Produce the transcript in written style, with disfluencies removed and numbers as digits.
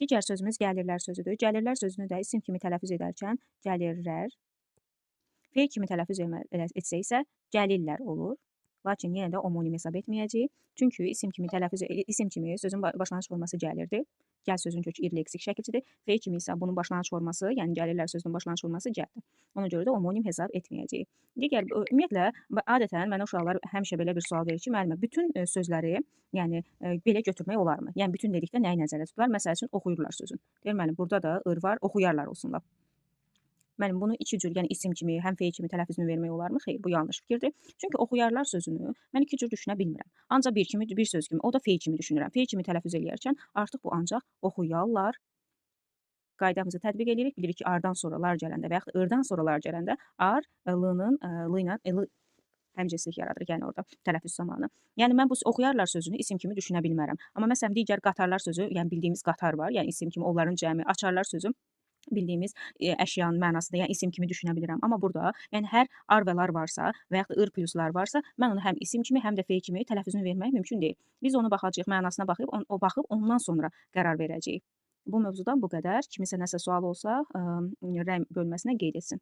Digər sözümüz gəlirlər sözüdür. Gəlirlər sözünü də isim kimi tələffüz edərkən gəlirlər, fe'l kimi tələffüz etsək isə gəlirlər olur. Lakin yenə də omonim hesab etməyəcəyik. Çünki isim kimi sözün başlanğıc forması gəlirdir. Gəl sözünün kökü irli eksik şəkilcidir. Fe'l kimi isə bunun başlanğıc forması, yəni gəlirlər sözünün başlanğıc forması gəldir. Ona görə də omonim hesab etməyəcəyik. Ümumiyyətlə, adətən mənə uşaqlar həmişə belə bir sual verir ki, müəllimə, bütün sözləri, yəni belə götürmək olarmı? Yəni bütün dedikdə nəyi nəzərdə tuturlar? Məsəl üçün oxuyurlar sözün. Deyir müəllim, burada da ır var, oxuyarlar olsunlar. Müəllim, bunu iki cür, yəni isim kimi, həm fe'l kimi tələffüzünü vermək olarmı? Xeyr, bu yanlış fikirdir. Çünki oxuyarlar sözünü mən iki cür düşünə bilmirəm. Ancaq bir söz kimi, o da fe'l kimi düşünürəm. Fe'l kimi tələffüz eləyərkən artıq bu ancaq oxuyarlar qaydamızı tətbiq edirik. Bilirik ki, ardan sonra lar gələndə və yaxud ırdan sonra lar gələndə ar l-nın l ilə həmcinslik yaradır, yəni orada tələffüz zamanı. Yəni mən bu oxuyarlar sözünü isim kimi düşünə bilmərəm. Amma məsələn digər qatarlar sözü, yəni bildiyimiz qatar var, yəni isim kimi onların cəmi, açarlar sözü bildiyimiz əşyanın mənasında, yəni isim kimi düşünə bilirəm. Amma burada, yəni hər ar və lar varsa və yaxud da ır pluslar varsa, mən onu həm isim kimi, həm də fe'l kimi tələffüzünü vermək mümkün deyil. Biz onu baxacağıq, mənasına baxıb ondan sonra qərar verəcəyik. Bu mövzudan bu qədər. Kimisə nəsə sual olsa, rəy bölməsinə qeyd etsin.